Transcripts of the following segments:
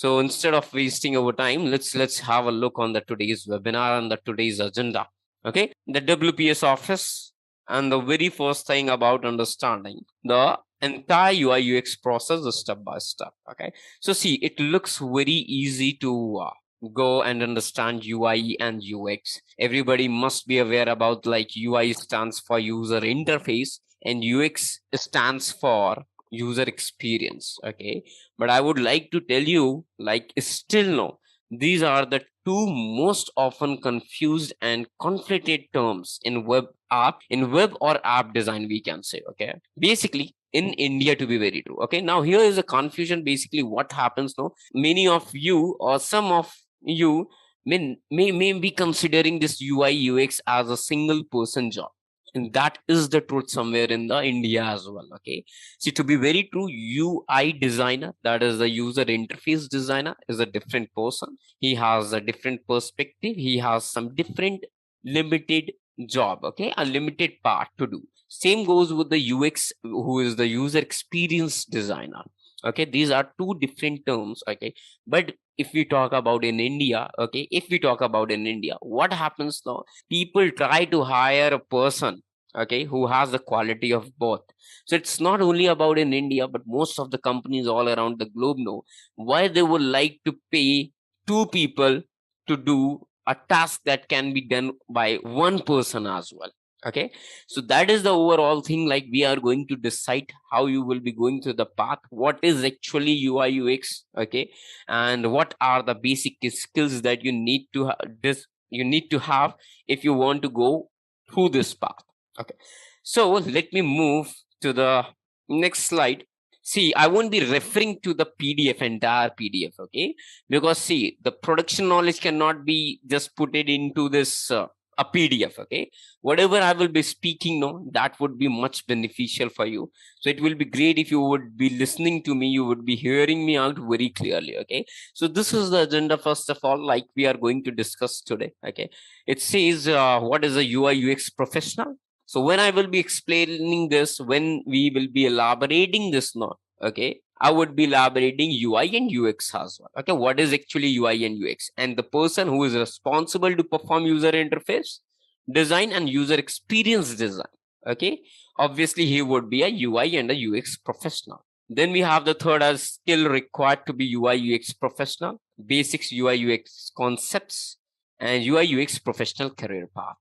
So instead of wasting our time, let's have a look on the today's webinar and the today's agenda. Okay, the WPS office, and the very first thing about understanding the entire UI UX process is step by step. Okay, so see, it looks very easy to go and understand UI and UX. Everybody must be aware about, like, UI stands for user interface and UX stands for user experience. Okay, but I would like to tell you, like, still no, these are the two most often confused and conflated terms in web or app design, we can say. Okay, basically in India, to be very true. Okay, now here is a confusion. Basically what happens now, many of you or some of you may be considering this UI UX as a single person job, and that is the truth somewhere in the India as well. Okay, see, to be very true, UI designer, that is the user interface designer, is a different person. He has a different perspective. He has some different limited job. Okay, a limited part to do. Same goes with the UX, who is the user experience designer. Okay, these are two different terms. Okay, but if we talk about in India, okay, if we talk about in India, what happens now? People try to hire a person, okay, who has the quality of both. So it's not only about in India, but most of the companies all around the globe know why they would like to pay two people to do a task that can be done by one person as well. Okay, so that is the overall thing. Like, we are going to decide how you will be going through the path, what is actually UI UX. Okay, and what are the basic skills that you need to have if you want to go through this path. Okay, so let me move to the next slide. See, I won't be referring to the PDF, entire PDF. Okay, because see, the production knowledge cannot be just put it into this a PDF. Okay, whatever I will be speaking now, that would be much beneficial for you. So it will be great if you would be listening to me, you would be hearing me out very clearly. Okay, so this is the agenda. First of all, like, we are going to discuss today. Okay, it says what is a UI UX professional. So when I will be explaining this, when we will be elaborating this now, okay, I would be elaborating UI and UX as well. Okay, what is actually UI and UX? And the person who is responsible to perform user interface design and user experience design. Okay, obviously he would be a UI and a UX professional. Then we have the third as skill required to be UI UX professional, basics UI UX concepts, and UI UX professional career path.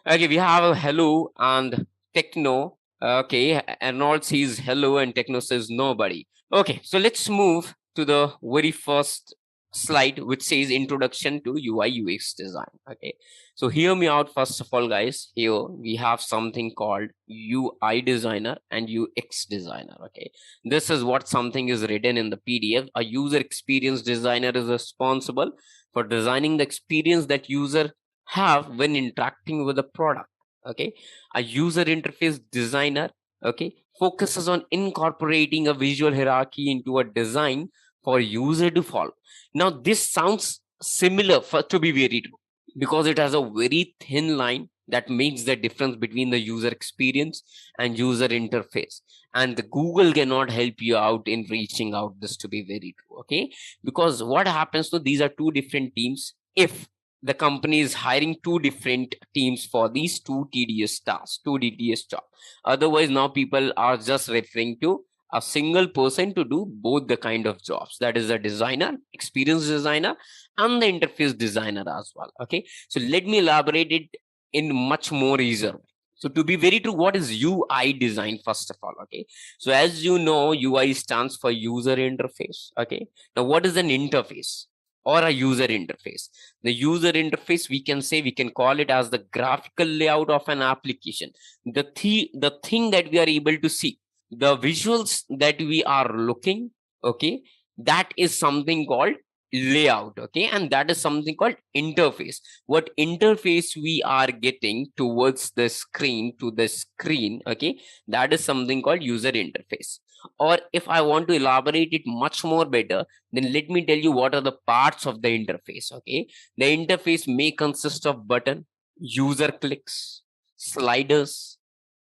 Okay, we have a hello and techno. Okay, Arnold says hello and techno says nobody. Okay, so let's move to the very first slide, which says introduction to UI UX design. Okay, so hear me out first of all, guys. Here we have something called UI designer and UX designer. Okay, this is what something is written in the PDF. A user experience designer is responsible for designing the experience that user have when interacting with a product. Okay, a user interface designer, okay, focuses on incorporating a visual hierarchy into a design for user to follow. Now this sounds similar, for to be very true, because it has a very thin line that makes the difference between the user experience and user interface, and the Google cannot help you out in reaching out this to be very true. Okay, because what happens, so these are two different teams. If the company is hiring two different teams for these two tedious tasks, two tedious jobs. Otherwise, now people are just referring to a single person to do both the kind of jobs. That is a designer, experience designer, and the interface designer as well. Okay, so let me elaborate it in much more easier. So to be very true, what is UI design first of all? Okay, so as you know, UI stands for user interface. Okay, now what is an interface or a user interface? The user interface, we can say, we can call it as the graphical layout of an application. The thing that we are able to see, the visuals that we are looking, okay, that is something called layout. Okay, and that is something called interface. What interface we are getting towards the screen, to the screen, okay, that is something called user interface. Or if I want to elaborate it much more better, then let me tell you what are the parts of the interface. Okay, the interface may consist of button, user clicks, sliders,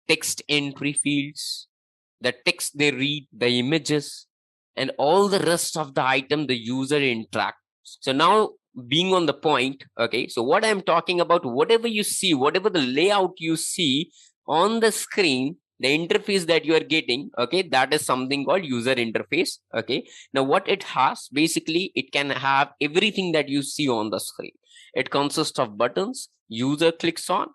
text entry fields, the text they read, the images, and all the rest of the item the user interacts. So now, being on the point, okay, so what I'm talking about, whatever you see, whatever the layout you see on the screen, the interface that you are getting, okay, that is something called user interface. Okay, now what it has, basically it can have everything that you see on the screen. It consists of buttons user clicks on,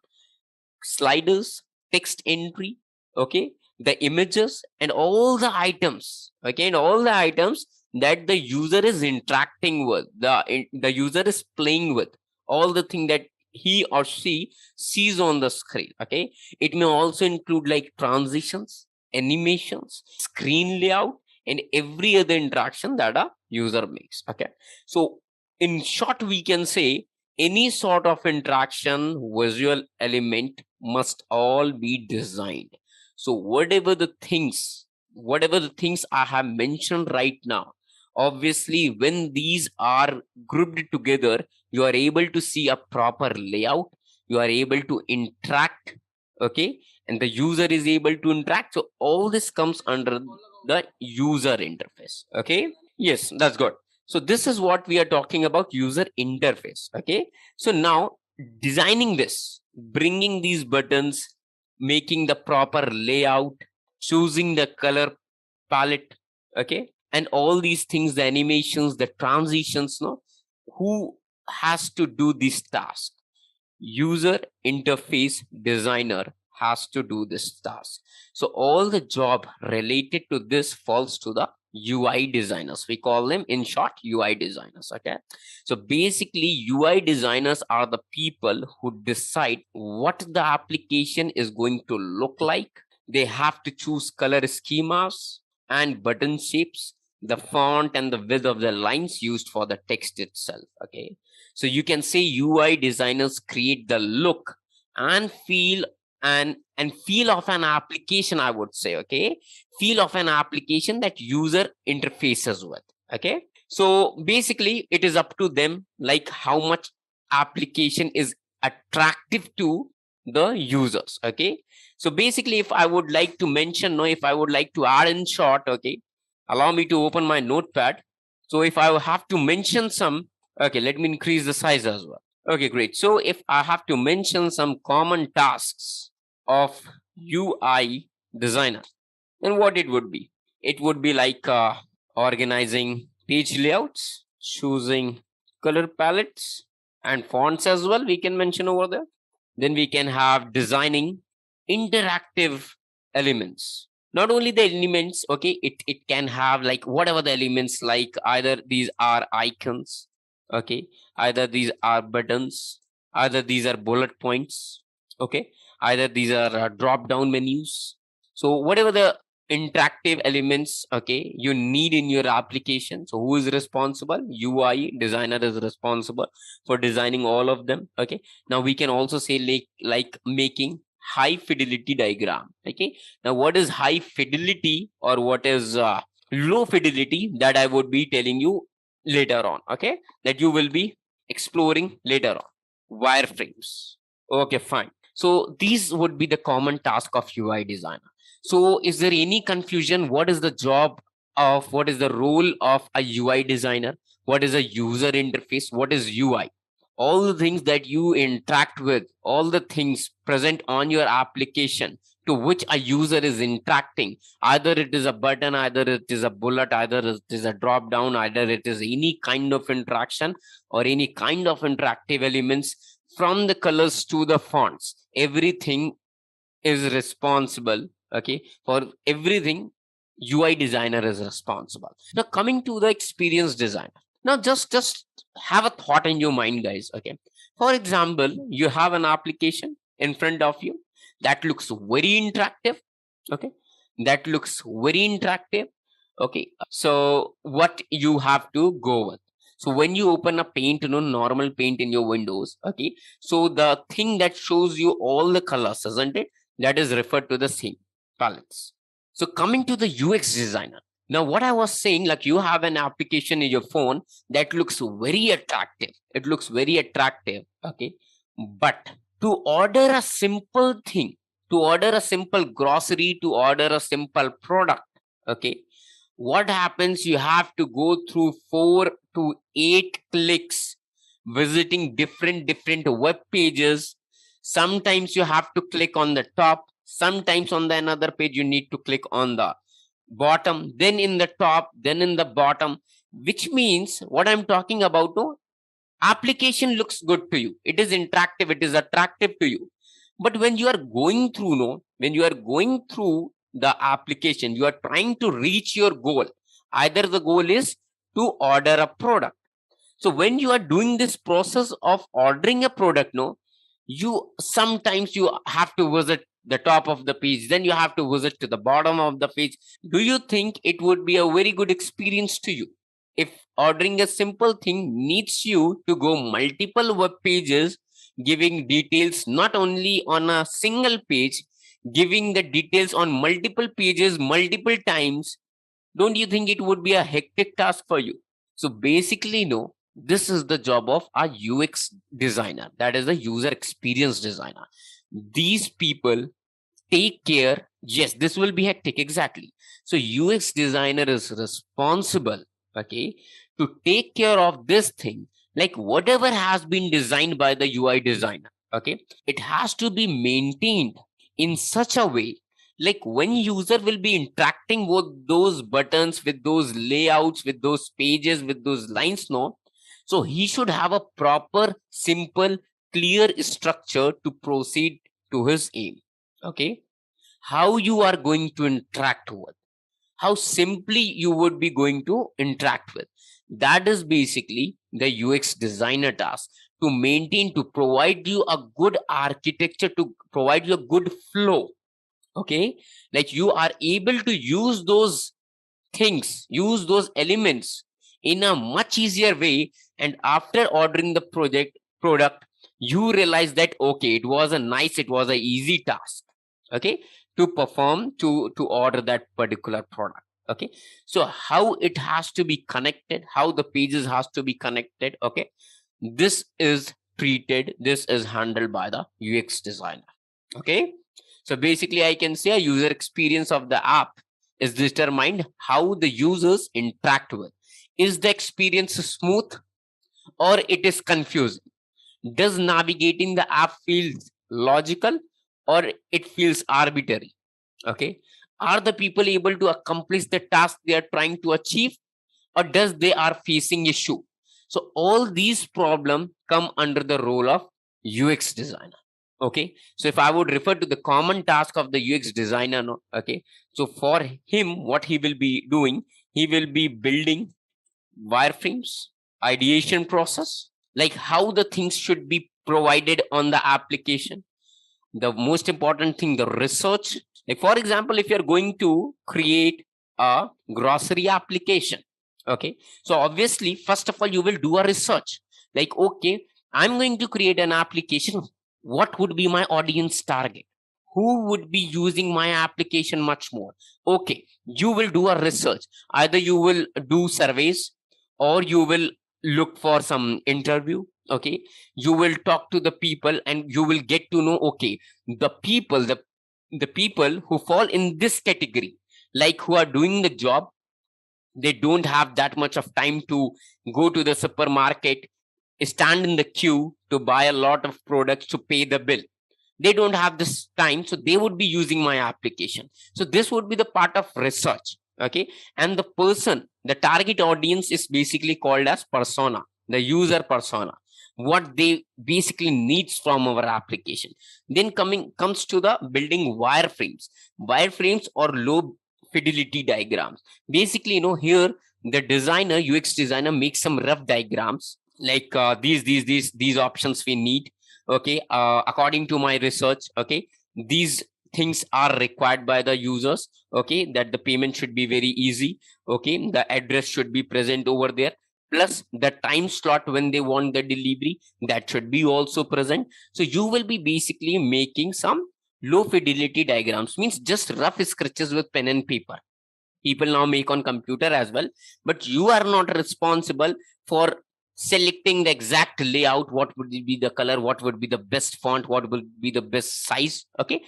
sliders, text entry, okay, the images, and all the items, okay, and all the items that the user is interacting with, the user is playing with, all the thing that he or she sees on the screen. Okay, it may also include like transitions, animations, screen layout, and every other interaction that a user makes. Okay, so in short, we can say any sort of interaction visual element must all be designed. So whatever the things I have mentioned right now, obviously when these are grouped together, you are able to see a proper layout, you are able to interact, okay, and the user is able to interact. So all this comes under the user interface. Okay, yes, that's good. So this is what we are talking about, user interface. Okay, so now designing this, bringing these buttons, making the proper layout, choosing the color palette, okay, and all these things, the animations, the transitions, no, who has to do this task? User interface designer has to do this task. So all the job related to this falls to the UI designers. We call them in short UI designers. Okay, so basically UI designers are the people who decide what the application is going to look like. They have to choose color schemas and button shapes, the font and the width of the lines used for the text itself. Okay, so you can say UI designers create the look and feel and feel of an application, I would say. Okay, feel of an application that user interfaces with. Okay, so basically it is up to them, like how much application is attractive to the users. Okay, so basically if I would like to mention, no, if I would like to add in short, okay, allow me to open my notepad. So if I have to mention some, okay, let me increase the size as well. Okay, great. So if I have to mention some common tasks of UI designer, then what it would be? It would be like organizing page layouts, choosing color palettes and fonts as well, we can mention over there. Then we can have designing interactive elements. Not only the elements, okay, it can have like whatever the elements, like either these are icons, okay, either these are buttons, either these are bullet points, okay, either these are drop down menus. So whatever the interactive elements, okay, you need in your application, so who is responsible? UI designer is responsible for designing all of them. Okay, now we can also say like making high fidelity diagram. Okay, now what is high fidelity or what is low fidelity, that I would be telling you later on. Okay, that you will be exploring later on. Wireframes, okay, fine. So these would be the common task of UI designer. So is there any confusion? What is the job of, what is the role of a UI designer? What is a user interface? What is UI? All the things that you interact with, all the things present on your application to which a user is interacting, either it is a button, either it is a bullet, either it is a drop down, either it is any kind of interaction or any kind of interactive elements, from the colors to the fonts, everything is responsible. Okay, for everything UI designer is responsible. Now coming to the experience designer, now just have a thought in your mind, guys. Okay, for example, you have an application in front of you that looks very interactive. Okay, that looks very interactive. Okay, so what you have to go with, so when you open a paint, normal paint in your windows, okay, so the thing that shows you all the colors, isn't it, that is referred to the same palettes. So coming to the UX designer, now what I was saying, like you have an application in your phone that looks very attractive, it looks very attractive. Okay, but to order a simple thing, to order a simple grocery, to order a simple product, okay, what happens? You have to go through 4 to 8 clicks visiting different web pages. Sometimes you have to click on the top, sometimes on the another page you need to click on the bottom, then in the top, then in the bottom, which means what I'm talking about, no, application looks good to you, it is interactive, it is attractive to you, but when you are going through, no, when you are going through the application, you are trying to reach your goal. Either the goal is to order a product. So when you are doing this process of ordering a product, no, you sometimes you have to visit the top of the page, then you have to visit to the bottom of the page. Do you think it would be a very good experience to you if ordering a simple thing needs you to go multiple web pages, giving details not only on a single page, giving the details on multiple pages multiple times? Don't you think it would be a hectic task for you? So basically, no, this is the job of a UX designer, that is the user experience designer. These people take care. Yes, this will be hectic, exactly. So UX designer is responsible, okay, to take care of this thing, like whatever has been designed by the UI designer, okay, it has to be maintained in such a way, like when user will be interacting with those buttons, with those layouts, with those pages, with those lines, no, so he should have a proper, simple, clear structure to proceed to his aim. Okay, how you are going to interact with, how simply you would be going to interact with, that is basically the UX designer task, to maintain, to provide you a good architecture, to provide you a good flow. Okay, like you are able to use those things, use those elements in a much easier way, and after ordering the product, you realize that okay, it was a nice, it was a easy task, okay, to perform, to order that particular product. Okay, so how it has to be connected, how the pages has to be connected, okay, this is treated, this is handled by the UX designer. Okay, so basically I can say a user experience of the app is determined how the users interact with. Is the experience smooth or it is confusing? Does navigating the app feels logical or it feels arbitrary? Okay, are the people able to accomplish the task they are trying to achieve, or does they are facing issue? So all these problems come under the role of UX designer. Okay, so if I would refer to the common task of the UX designer, no, okay, so for him, what he will be doing, he will be building wireframes, ideation process, like how the things should be provided on the application. The most important thing, the research. Like for example, if you're going to create a grocery application, okay, so obviously first of all you will do a research, like okay, I'm going to create an application, what would be my audience target, who would be using my application much more? Okay, you will do a research, either you will do surveys or you will look for some interview. Okay, you will talk to the people and you will get to know, okay, the people who fall in this category, like who are doing the job, they don't have that much of time to go to the supermarket, stand in the queue to buy a lot of products to pay the bill. They don't have this time, so they would be using my application. So this would be the part of research. Okay, and the person, the target audience is basically called as persona, the user persona, what they basically needs from our application. Then comes to the building wireframes or low fidelity diagrams. Basically, here the designer, UX designer, makes some rough diagrams, like these options we need. Okay, according to my research, okay, these things are required by the users. Okay, that the payment should be very easy. Okay, the address should be present over there, plus the time slot when they want the delivery, that should be also present. So you will be basically making some low fidelity diagrams, means just rough sketches with pen and paper. People now make on computer as well, but you are not responsible for selecting the exact layout, what would be the color, what would be the best font, what would be the best size. Okay,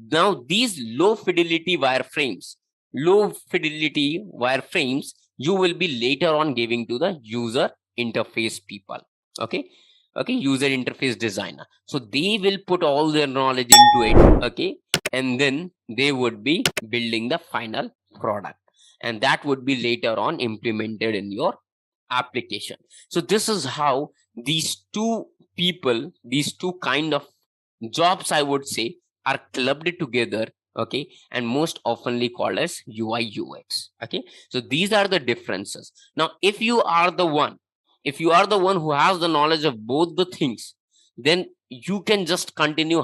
now these low fidelity wireframes, low fidelity wireframes you will be later on giving to the user interface people. Okay, user interface designer. So they will put all their knowledge into it. Okay, and then they would be building the final product, and that would be later on implemented in your application. So this is how these two people, these two kind of jobs, I would say, are clubbed together. Okay, and most oftenly called as UI UX. Okay, so these are the differences. Now if you are the one who has the knowledge of both the things, then you can just continue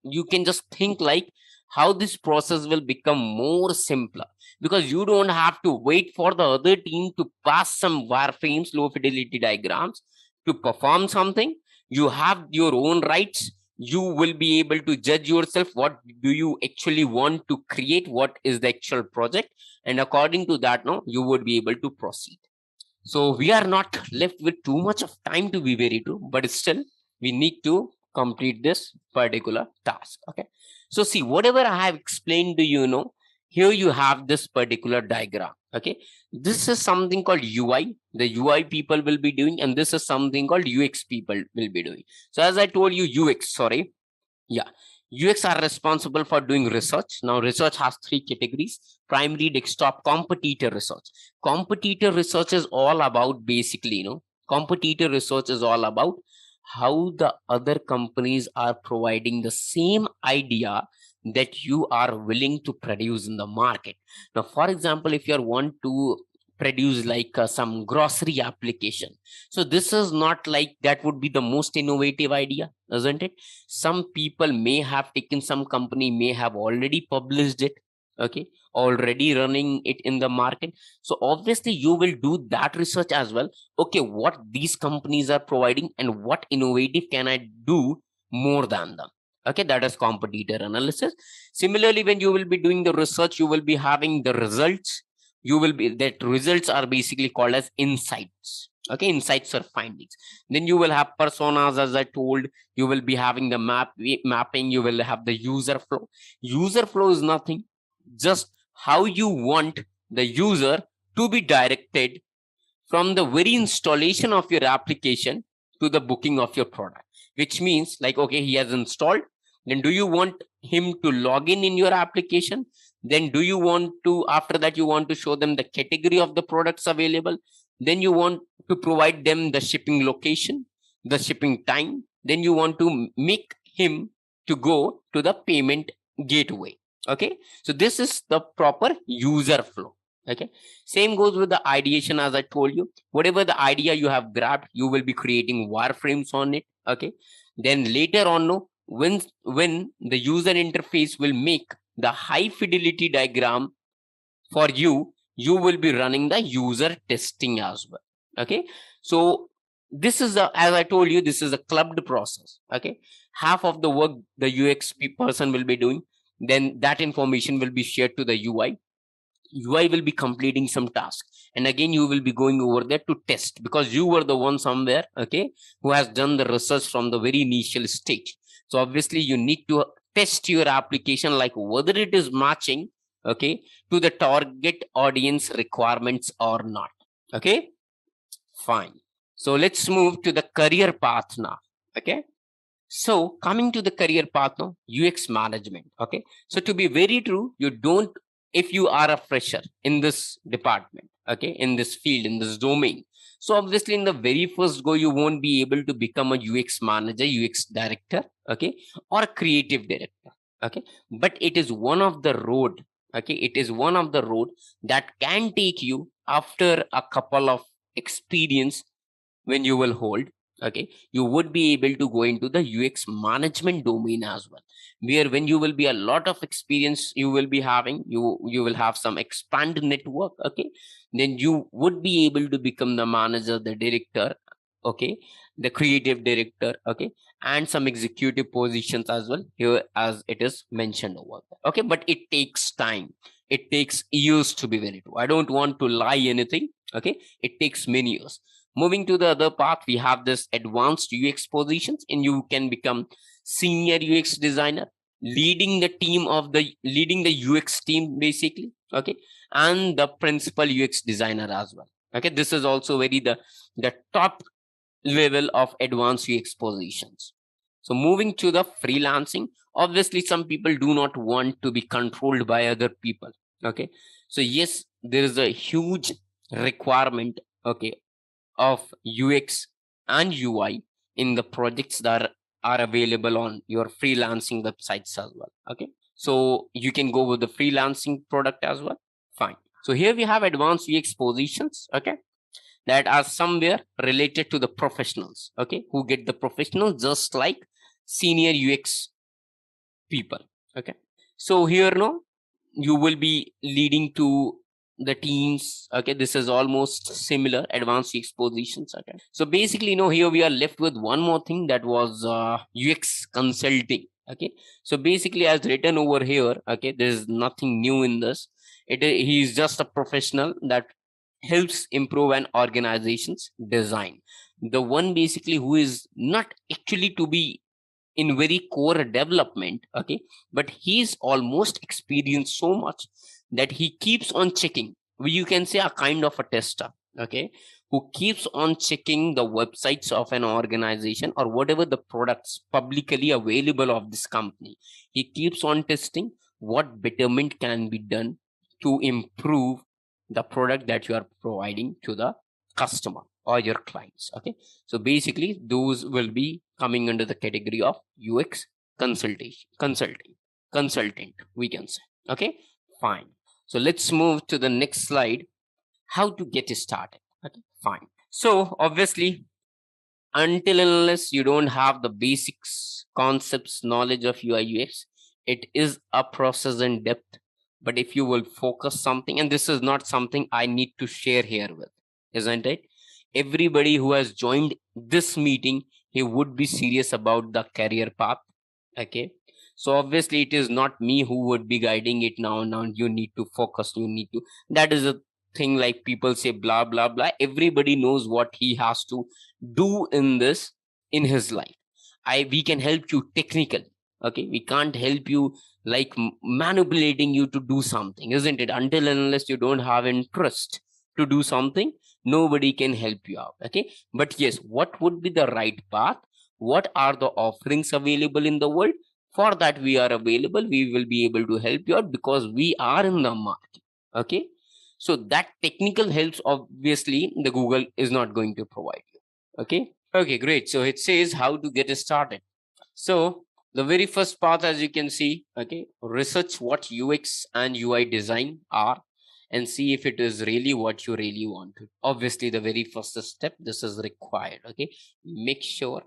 you can just think like how this process will become more simpler, because you don't have to wait for the other team to pass some wireframes, low fidelity diagrams to perform something. You have your own rights. You will be able to judge yourself, what do you actually want to create, what is the actual project, and according to that, no, you would be able to proceed. So we are not left with too much of time, to be very true, but still we need to complete this particular task. Okay, so see, whatever I have explained to you, know, here you have this particular diagram. Okay, this is something called UI, the UI people will be doing, and this is something called UX people will be doing. So as I told you, UX, sorry, yeah, UX are responsible for doing research. Now research has three categories: primary, desktop, competitor research. Competitor research is all about, basically, competitor research is all about how the other companies are providing the same idea that you are willing to produce in the market. Now for example, if you want to produce like some grocery application, so this is not like that would be the most innovative idea, isn't it? Some people may have taken, some company may have already published it. Okay, already running it in the market. So obviously you will do that research as well. Okay, what these companies are providing and what innovative can I do more than them. Okay, that is competitor analysis. Similarly, when you will be doing the research, you will be having the results. You will be, that results are basically called as insights. Okay, insights or findings. Then you will have personas, as I told. You will be having the mapping. You will have the user flow. User flow is nothing, just how you want the user to be directed from the very installation of your application to the booking of your product. Which means, like, okay, he has installed, then do you want him to log in your application? Then do you want to, after that, you want to show them the category of the products available? Then you want to provide them the shipping location, the shipping time. Then you want to make him to go to the payment gateway. Okay, so this is the proper user flow. Okay, same goes with the ideation. As I told you, whatever the idea you have grabbed, you will be creating wireframes on it. Okay, then later on, no, when the user interface will make the high fidelity diagram for you, you will be running the user testing as well. Okay, so this is a, as I told you, this is a clubbed process. Okay, half of the work the UX person will be doing, then that information will be shared to the UI will be completing some task, and again you will be going over there to test, because you were the one somewhere, okay, who has done the research from the very initial stage. So obviously you need to test your application, like whether it is matching, okay, to the target audience requirements or not. Okay, fine. So let's move to the career path now. Okay, so coming to the career path now, UX management. Okay, so to be very true, you don't, if you are a fresher in this department, okay, in this field, in this domain, so obviously in the very first go, you won't be able to become a UX manager, UX director, okay, or a creative director. Okay, but it is one of the road. Okay, it is one of the road that can take you after a couple of experience when you will hold. Okay, you would be able to go into the UX management domain as well, where when you will be a lot of experience you will be having, you will have some expand network. Okay, then you would be able to become the manager, the director, okay, the creative director, okay, and some executive positions as well here, as it is mentioned over there. Okay, but it takes time, it takes years, to be very true. I don't want to lie anything. Okay, it takes many years. Moving to the other path, we have this advanced UX positions, and you can become senior UX designer. leading the UX team basically, okay, and the principal UX designer as well. Okay, this is also very the top level of advanced UX positions. So moving to the freelancing, obviously some people do not want to be controlled by other people. Okay, so yes, there is a huge requirement, okay, of UX and UI in the projects that are available on your freelancing websites as well. Okay, so you can go with the freelancing product as well. Fine. So here we have advanced UX positions, okay, that are somewhere related to the professionals, okay, who get the professionals just like senior UX people. Okay, so here no, you will be leading to the teams. Okay, this is almost similar advanced UX positions. Okay, so basically here we are left with one more thing, that was UX consulting. Okay, so basically as written over here, okay, there is nothing new in this. He is just a professional that helps improve an organization's design, the one basically who is not actually to be in very core development. Okay, but he's almost experienced so much that he keeps on checking, you can say a kind of a tester, okay, who keeps on checking the websites of an organization or whatever the products publicly available of this company. He keeps on testing what betterment can be done to improve the product that you are providing to the customer or your clients. Okay, so basically those will be coming under the category of UX consultant, we can say. Okay, fine. So let's move to the next slide, how to get started. Okay, fine. So obviously, until unless you don't have the basics, concepts, knowledge of UI UX, it is a process in depth. But if you will focus something, and this is not something I need to share here with, isn't it? Everybody who has joined this meeting, he would be serious about the career path. Okay, so obviously it is not me who would be guiding it. Now you need to focus, you need to, that is a thing, like people say blah blah blah. Everybody knows what he has to do in this, in his life. We can help you technically. Okay, we can't help you like manipulating you to do something, isn't it? Until and unless you don't have interest to do something, nobody can help you out. Okay, but yes, what would be the right path, what are the offerings available in the world, for that we are available, we will be able to help you out because we are in the market. Okay, so that technical helps obviously the Google is not going to provide you. Okay, great. So it says how to get started. So the very first path, as you can see, okay, research what UX and UI design are and see if it is really what you really want to. Obviously the very first step, this is required. Okay, make sure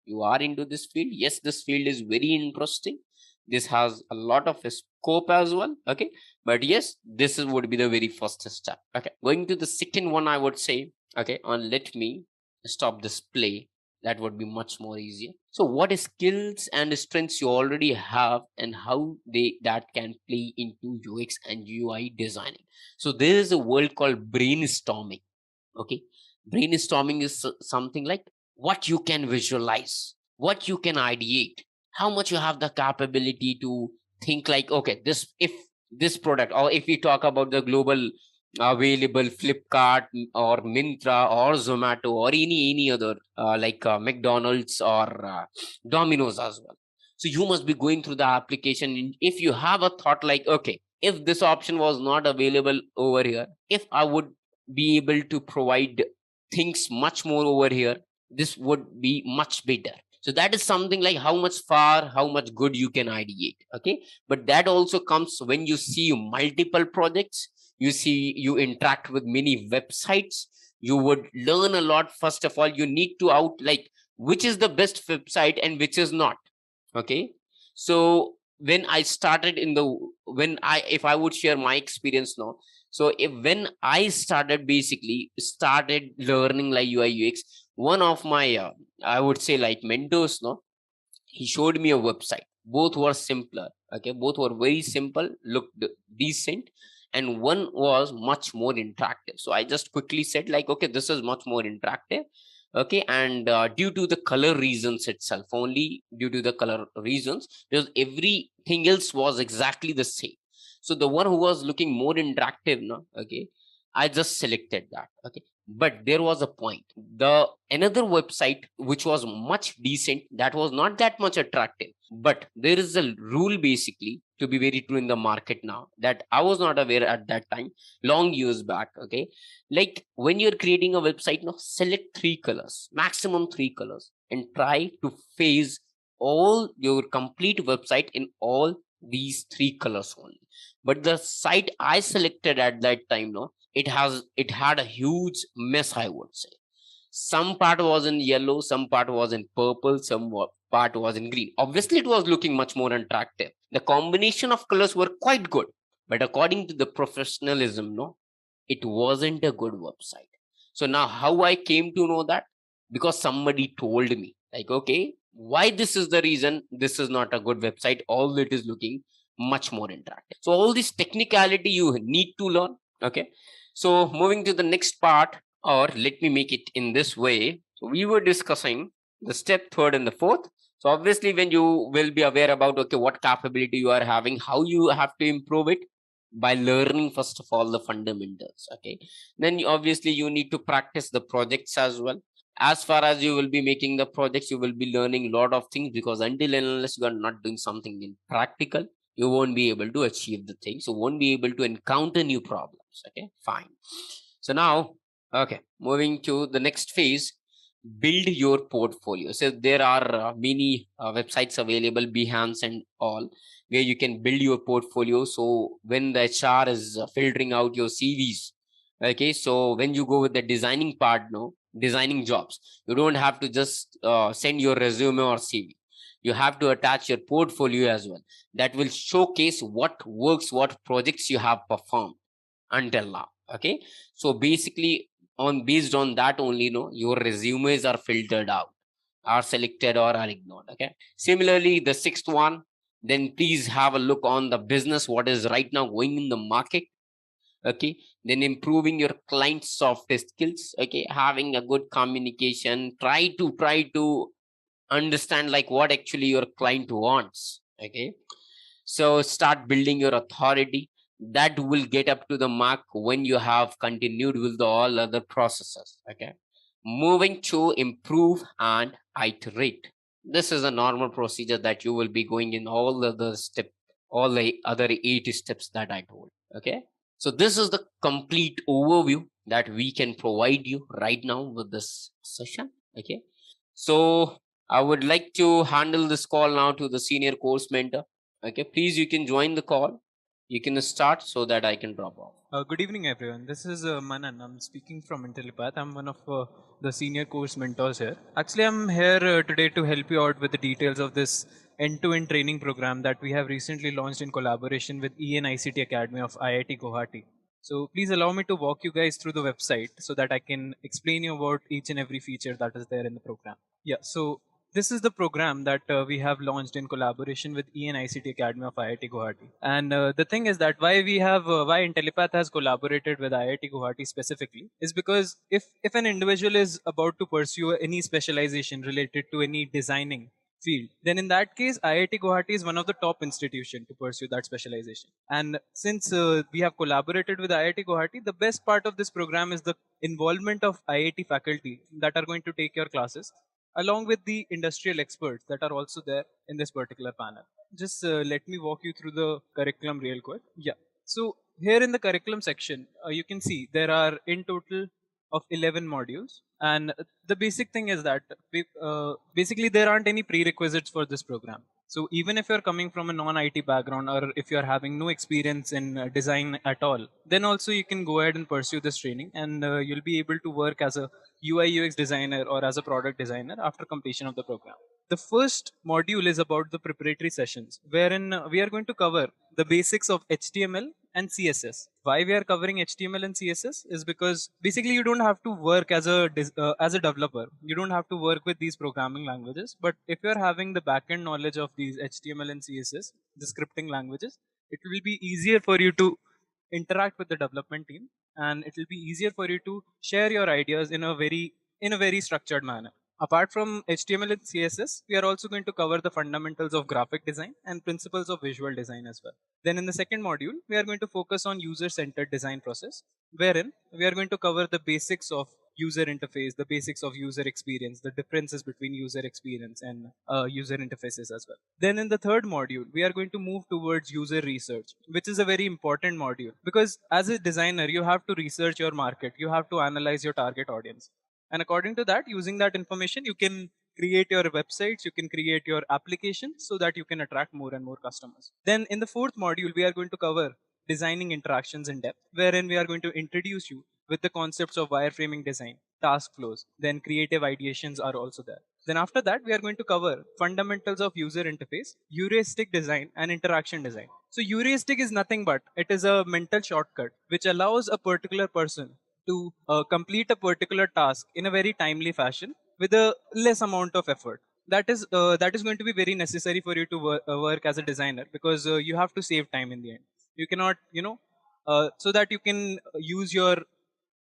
you are into this field. Yes, this field is very interesting, this has a lot of scope as well. Okay, but yes, this would be the very first step. Okay, going to the second one, I would say, okay, and let me stop this play, that would be much more easier. So what skills and strengths you already have and how that can play into UX and UI designing. So there is a word called brainstorming. Okay, brainstorming is something like what you can visualize, what you can ideate, how much you have the capability to think like, okay, this, if this product, or if we talk about the global available Flipkart or Mintra or Zomato or any other like McDonald's or Domino's as well. So you must be going through the application, and if you have a thought like, okay, if this option was not available over here, if I would be able to provide things much more over here, this would be much better. So that is something like how much far, how much good you can ideate. Okay, but that also comes when you see multiple projects, you see, you interact with many websites, you would learn a lot. First of all, you need to out like which is the best website and which is not. Okay, so when I started in the, when I, if I would share my experience now, so when I started basically started learning like UI UX, one of my I would say like mentors, no, he showed me a website. Both were simpler. Okay, both were very simple, looked decent, and one was much more interactive. So I just quickly said like, okay, this is much more interactive. Okay, and due to the color reasons itself, only due to the color reasons, because everything else was exactly the same. So the one who was looking more interactive, no, okay, I just selected that. Okay, but there was a point. The another website which was much decent, that was not that much attractive, but there is a rule basically, to be very true, in the market now, that I was not aware at that time, long years back. Okay, like when you're creating a website now, select three colors, maximum three colors, and try to phase all your complete website in all these three colors only. But the site I selected at that time, no, it had a huge mess, I would say. Some part was in yellow, some part was in purple, part was in green. Obviously it was looking much more attractive, the combination of colors were quite good, but according to the professionalism, no, it wasn't a good website. So now how I came to know that? Because somebody told me, like, okay, why this is the reason this is not a good website, all it is looking much more interactive. So all this technicality you need to learn. Okay, so moving to the next part, or let me make it in this way. So we were discussing the step third and the fourth. So obviously when you will be aware about, okay, what capability you are having, how you have to improve it, by learning first of all the fundamentals. Okay, then obviously you need to practice the projects as well. As far as you will be making the projects, you will be learning a lot of things, because until and unless you are not doing something in practical, you won't be able to achieve the things, you won't be able to encounter new problems. Okay, fine. So now, okay, moving to the next phase, build your portfolio. So there are many websites available, Behance and all, where you can build your portfolio. So when the HR is filtering out your CVs, okay, so when you go with the designing part, no, designing jobs, you don't have to just send your resume or CV. You have to attach your portfolio as well. That will showcase what works, what projects you have performed until now. Okay, so basically on based on that only, no, your resumes are filtered out, are selected or are ignored. Okay, similarly the sixth one, then please have a look on the business, what is right now going in the market. Okay, then improving your client soft skills. Okay, having a good communication, try to understand like what actually your client wants. Okay, so start building your authority, that will get up to the mark when you have continued with the all other processes. Okay, moving to improve and iterate. This is a normal procedure that you will be going in all the other step, all the other 8 steps that I told. Okay, so this is the complete overview that we can provide you right now with this session. Okay, so I would like to handle this call now to the senior course mentor. Okay, please, you can join the call. You can start so that I can drop off. Good evening, everyone. This is Manan. I'm speaking from Intellipaat. I'm one of the senior course mentors here. Actually, I'm here today to help you out with the details of this end-to-end training program that we have recently launched in collaboration with ENICT Academy of IIT Guwahati. So please allow me to walk you guys through the website so that I can explain you about each and every feature that is there in the program. Yeah, so this is the program that we have launched in collaboration with ENICT Academy of IIT Guwahati. And the thing is that why Intellipaat has collaborated with IIT Guwahati specifically is because if an individual is about to pursue any specialization related to any designing field, then in that case, IIT Guwahati is one of the top institution to pursue that specialization. And since we have collaborated with IIT Guwahati, the best part of this program is the involvement of IIT faculty that are going to take your classes along with the industrial experts that are also there in this particular panel. Just let me walk you through the curriculum real quick. Yeah. So here in the curriculum section, you can see there are in total of 11 modules. And the basic thing is that basically there aren't any prerequisites for this program. So even if you're coming from a non-IT background or if you're having no experience in design at all, then also you can go ahead and pursue this training and you'll be able to work as a UI UX designer or as a product designer after completion of the program. The first module is about the preparatory sessions, wherein we are going to cover the basics of HTML and CSS. Why we are covering HTML and CSS is because basically you don't have to work as a developer. You don't have to work with these programming languages. But if you are having the backend knowledge of these HTML and CSS, the scripting languages, it will be easier for you to interact with the development team, and it will be easier for you to share your ideas in a very in a very structured manner. Apart from HTML and CSS, we are also going to cover the fundamentals of graphic design and principles of visual design as well. Then in the second module, we are going to focus on user-centered design process, wherein we are going to cover the basics of user interface, the basics of user experience, the differences between user experience and user interfaces as well. Then in the third module, we are going to move towards user research, which is a very important module because as a designer, you have to research your market, you have to analyze your target audience. And according to that, using that information, you can create your websites, you can create your applications so that you can attract more and more customers. Then in the fourth module, we are going to cover designing interactions in depth, wherein we are going to introduce you with the concepts of wireframing design, task flows, then creative ideations are also there. Then after that, we are going to cover fundamentals of user interface, heuristic design, and interaction design. So heuristic is nothing but it is a mental shortcut which allows a particular person to complete a particular task in a very timely fashion with a less amount of effort. That is going to be very necessary for you to work as a designer because you have to save time in the end. You cannot, so that you can use your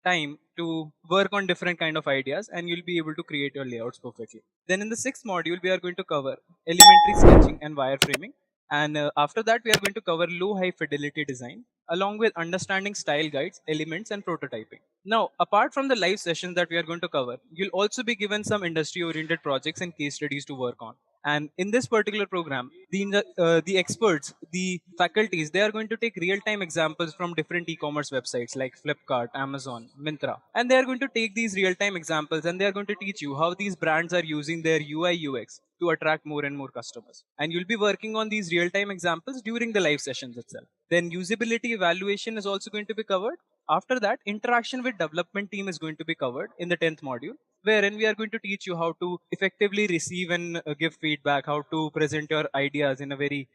time to work on different kind of ideas and you'll be able to create your layouts perfectly. Then in the sixth module, we are going to cover elementary sketching and wireframing. And after that, we are going to cover low high fidelity design along with understanding style guides, elements, and prototyping. Now, apart from the live sessions that we are going to cover, you'll also be given some industry oriented projects and case studies to work on. And in this particular program, the experts, the faculties, they are going to take real-time examples from different e-commerce websites like Flipkart, Amazon, Myntra, and they are going to take these real-time examples and they are going to teach you how these brands are using their UI UX to attract more and more customers. And you'll be working on these real-time examples during the live sessions itself. Then usability evaluation is also going to be covered. After that, interaction with development team is going to be covered in the 10th module, wherein we are going to teach you how to effectively receive and give feedback, how to present your ideas in a very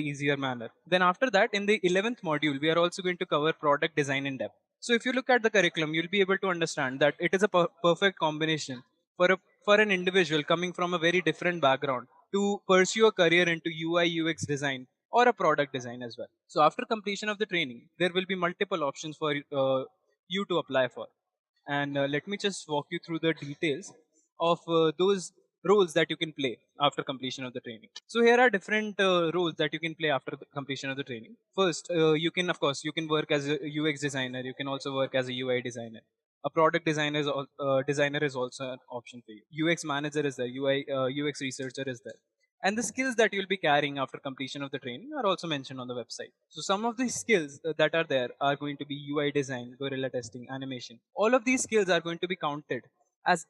easier manner. Then after that, in the 11th module, we are also going to cover product design in depth. So if you look at the curriculum, you'll be able to understand that it is a perfect combination for an individual coming from a very different background to pursue a career into UI UX design or a product design as well. So after completion of the training, there will be multiple options for you to apply for. And let me just walk you through the details of those roles that you can play after completion of the training. So here are different roles that you can play after the completion of the training. First, you can, of course, you can work as a UX designer. You can also work as a UI designer. A product designer is also an option for you. UX manager is there. UX researcher is there. And the skills that you'll be carrying after completion of the training are also mentioned on the website. So some of these skills that are there are going to be UI design, guerrilla testing, animation. All of these skills are going to be counted as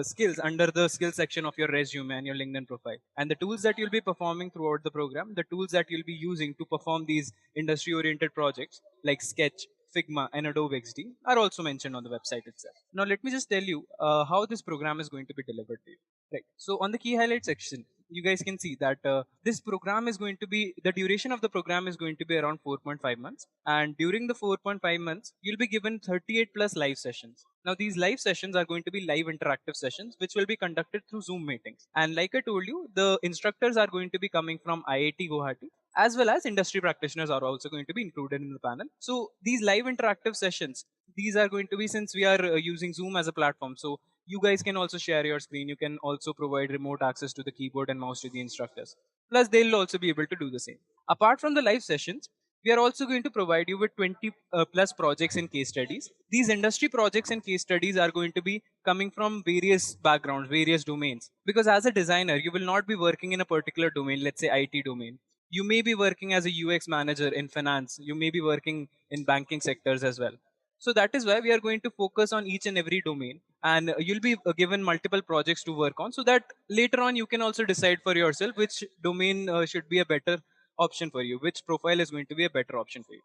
skills under the skill section of your resume and your LinkedIn profile. And the tools that you'll be performing throughout the program, the tools that you'll be using to perform these industry-oriented projects like Sketch, Figma, and Adobe XD are also mentioned on the website itself. Now, let me just tell you how this program is going to be delivered to you. Right. So on the key highlight section, you guys can see that this program is going to be, the duration of the program is going to be around 4.5 months. And during the 4.5 months, you'll be given 38 plus live sessions. Now these live sessions are going to be live interactive sessions, which will be conducted through Zoom meetings. And like I told you, the instructors are going to be coming from IIT Guwahati, as well as industry practitioners are also going to be included in the panel. So these live interactive sessions, these are going to be, since we are using Zoom as a platform, so you guys can also share your screen. You can also provide remote access to the keyboard and mouse to the instructors. Plus, they'll also be able to do the same. Apart from the live sessions, we are also going to provide you with 20 plus projects and case studies. These industry projects and case studies are going to be coming from various backgrounds, various domains. Because as a designer, you will not be working in a particular domain, let's say IT domain. You may be working as a UX manager in finance. You may be working in banking sectors as well. So that is why we are going to focus on each and every domain, and you'll be given multiple projects to work on, so that later on you can also decide for yourself which domain should be a better option for you, which profile is going to be a better option for you.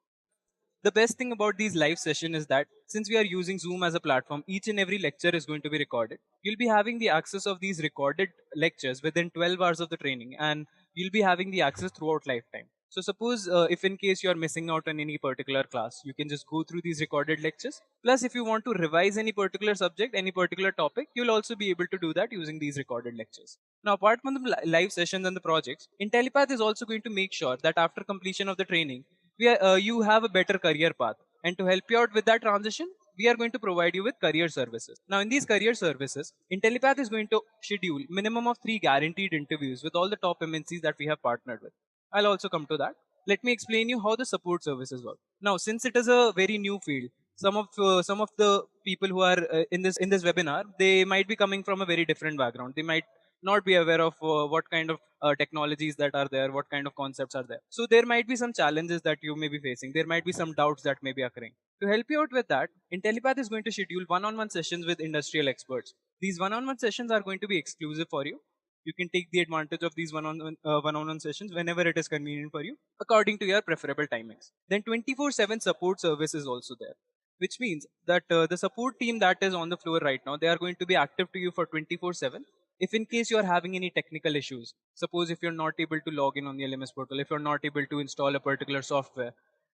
The best thing about these live session is that since we are using Zoom as a platform, each and every lecture is going to be recorded. You'll be having the access of these recorded lectures within 12 hours of the training, and you'll be having the access throughout lifetime. So suppose if in case you're missing out on any particular class, you can just go through these recorded lectures. Plus, if you want to revise any particular subject, any particular topic, you'll also be able to do that using these recorded lectures. Now, apart from the live sessions and the projects, Intellipaat is also going to make sure that after completion of the training, you have a better career path. And to help you out with that transition, we are going to provide you with career services. Now, in these career services, Intellipaat is going to schedule minimum of 3 guaranteed interviews with all the top MNCs that we have partnered with. I'll also come to that. Let me explain you how the support services work. Now, since it is a very new field, some of the people who are in this webinar, they might be coming from a very different background. They might not be aware of what kind of technologies that are there, what kind of concepts are there. So there might be some challenges that you may be facing. There might be some doubts that may be occurring. To help you out with that, Intellipaat is going to schedule one-on-one sessions with industrial experts. These one-on-one sessions are going to be exclusive for you. You can take the advantage of these one-on-one sessions whenever it is convenient for you, according to your preferable timings. Then 24/7 support service is also there, which means that the support team that is on the floor right now, they are going to be active to you for 24/7. If in case you are having any technical issues, suppose if you're not able to log in on the LMS portal, if you're not able to install a particular software,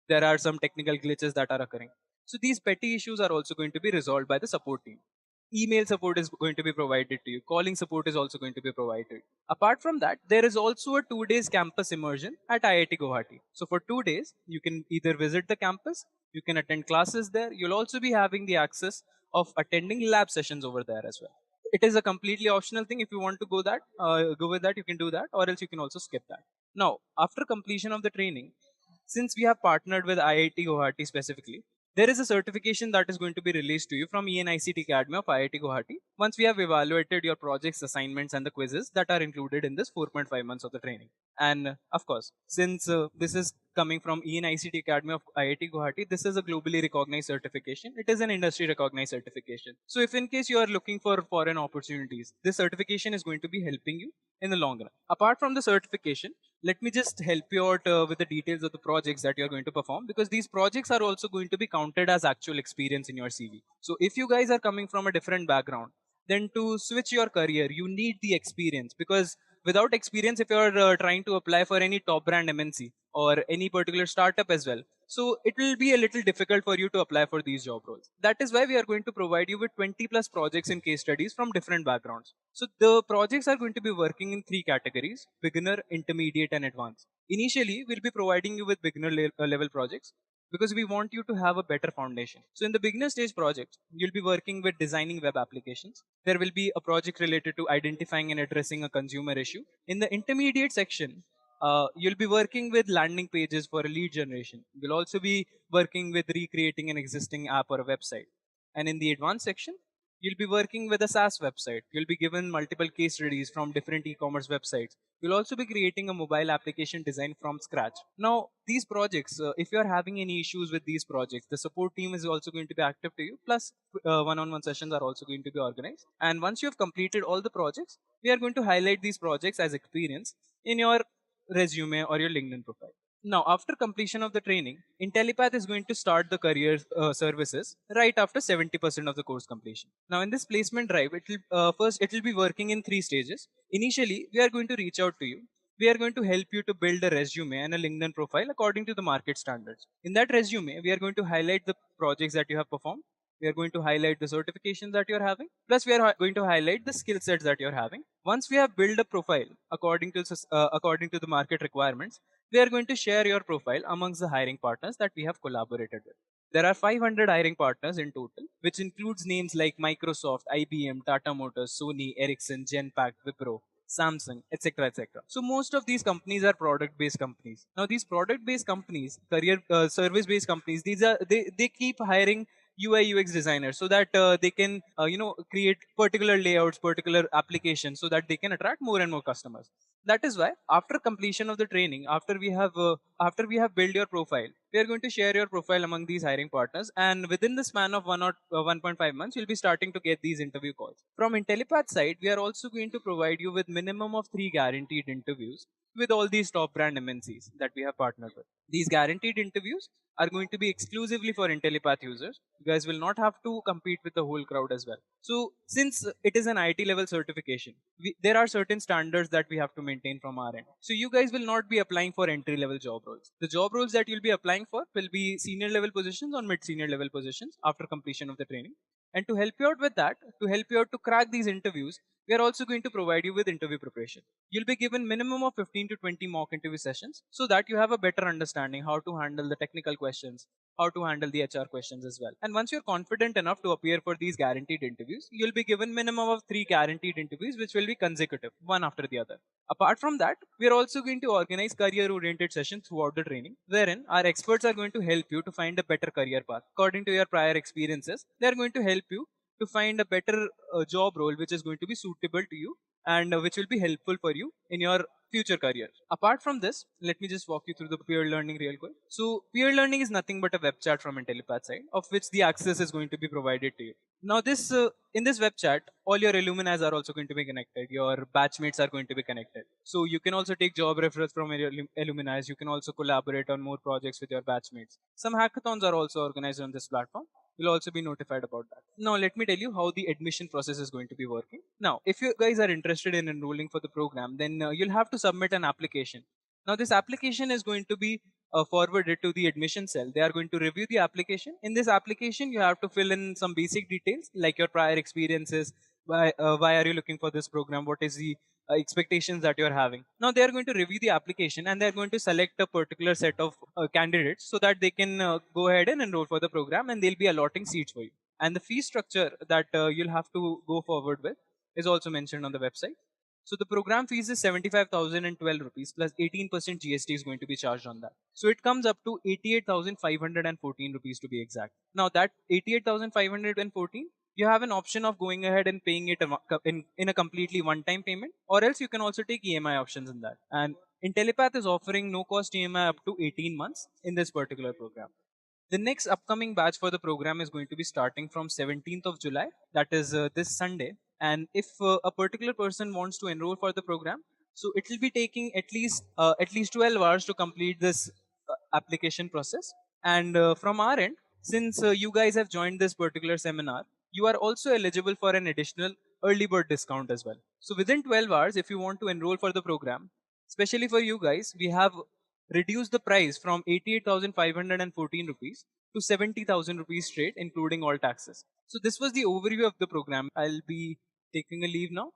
there are some technical glitches that are occurring. So these petty issues are also going to be resolved by the support team. Email support is going to be provided to you. Calling support is also going to be provided. Apart from that, there is also a 2 days campus immersion at IIT Guwahati. So for 2 days, you can either visit the campus, you can attend classes there. You'll also be having the access of attending lab sessions over there as well. It is a completely optional thing. If you want to go with that, you can do that, or else you can also skip that. Now, after completion of the training, since we have partnered with IIT Guwahati specifically, there is a certification that is going to be released to you from ENICT Academy of IIT Guwahati once we have evaluated your projects, assignments, and the quizzes that are included in this 4.5 months of the training. And of course, since this is coming from ENICT Academy of IIT Guwahati, this is a globally recognized certification. It is an industry recognized certification. So if in case you are looking for foreign opportunities, this certification is going to be helping you in the long run. Apart from the certification, let me just help you out with the details of the projects that you're going to perform, because these projects are also going to be counted as actual experience in your CV. So if you guys are coming from a different background, then to switch your career, you need the experience, because without experience, if you're trying to apply for any top brand MNC or any particular startup as well, so it will be a little difficult for you to apply for these job roles. That is why we are going to provide you with 20 plus projects and case studies from different backgrounds. So the projects are going to be working in 3 categories: beginner, intermediate, and advanced. Initially, we'll be providing you with beginner level projects because we want you to have a better foundation. So in the beginner stage project, you'll be working with designing web applications. There will be a project related to identifying and addressing a consumer issue. In the intermediate section, you'll be working with landing pages for a lead generation. You'll also be working with recreating an existing app or a website. And in the advanced section, you'll be working with a SaaS website. You'll be given multiple case studies from different e-commerce websites. You'll also be creating a mobile application design from scratch. Now, these projects, if you're having any issues with these projects, the support team is also going to be active to you. Plus, one-on-one sessions are also going to be organized. And once you have completed all the projects, we are going to highlight these projects as experience in your resume or your LinkedIn profile. Now, after completion of the training, Intellipaat is going to start the career services right after 70% of the course completion. Now, in this placement drive, it will be working in 3 stages. Initially, we are going to reach out to you. We are going to help you to build a resume and a LinkedIn profile according to the market standards. In that resume, we are going to highlight the projects that you have performed. We are going to highlight the certifications that you're having. Plus, we are going to highlight the skill sets that you're having. Once we have built a profile according to the market requirements, we are going to share your profile amongst the hiring partners that we have collaborated with. There are 500 hiring partners in total, which includes names like Microsoft, IBM, Tata Motors, Sony, Ericsson, Genpact, Wipro, Samsung, etc., etc. So most of these companies are product-based companies. Now these product-based companies, career service-based companies, they keep hiring UI UX designers so that they can create particular layouts, particular applications, so that they can attract more and more customers. That is why after completion of the training, after we have built your profile, we are going to share your profile among these hiring partners, and within the span of 1.5 months, you'll be starting to get these interview calls. From Intellipaat side, we are also going to provide you with minimum of 3 guaranteed interviews with all these top brand MNCs that we have partnered with. These guaranteed interviews are going to be exclusively for Intellipaat users. You guys will not have to compete with the whole crowd as well. So since it is an IT level certification, there are certain standards that we have to maintain from our end. So you guys will not be applying for entry level job roles. The job roles that you'll be applying for will be senior level positions or mid senior level positions after completion of the training. And to help you out with that, to help you out to crack these interviews, we are also going to provide you with interview preparation. You'll be given minimum of 15 to 20 mock interview sessions so that you have a better understanding how to handle the technical questions, how to handle the HR questions as well. And once you're confident enough to appear for these guaranteed interviews, you'll be given minimum of 3 guaranteed interviews, which will be consecutive, one after the other. Apart from that, we are also going to organize career-oriented sessions throughout the training, wherein our experts are going to help you to find a better career path. According to your prior experiences, they are going to help you to find a better job role which is going to be suitable to you and which will be helpful for you in your future career. Apart from this, let me just walk you through the peer learning real quick. So peer learning is nothing but a web chat from Intellipaat side, of which the access is going to be provided to you. Now this in this web chat, all your alumni are also going to be connected. Your batchmates are going to be connected. So you can also take job referrals from your alumni. You can also collaborate on more projects with your batchmates. Some hackathons are also organized on this platform. You'll also be notified about that. Now let me tell you how the admission process is going to be working. Now, if you guys are interested in enrolling for the program, then you'll have to submit an application. Now this application is going to be forwarded to the admission cell. They are going to review the application. In this application, you have to fill in some basic details like your prior experiences, why are you looking for this program, what is the expectations that you're having. Now they are going to review the application and they're going to select a particular set of candidates so that they can go ahead and enroll for the program, and they'll be allotting seats for you. And the fee structure that you'll have to go forward with is also mentioned on the website. So the program fees is 75,012 rupees plus 18% GST is going to be charged on that. So it comes up to 88,514 rupees to be exact. Now that 88,514, you have an option of going ahead and paying it in a completely one-time payment, or else you can also take EMI options in that. And Intellipaat is offering no cost EMI up to 18 months in this particular program. The next upcoming batch for the program is going to be starting from 17th of July, that is this Sunday. And if a particular person wants to enroll for the program, so it will be taking at least 12 hours to complete this application process. And from our end, since you guys have joined this particular seminar, you are also eligible for an additional early bird discount as well. So within 12 hours, if you want to enroll for the program, especially for you guys, we have reduced the price from 88,514 rupees to 70,000 rupees straight, including all taxes. So this was the overview of the program. I'll be taking a leave now.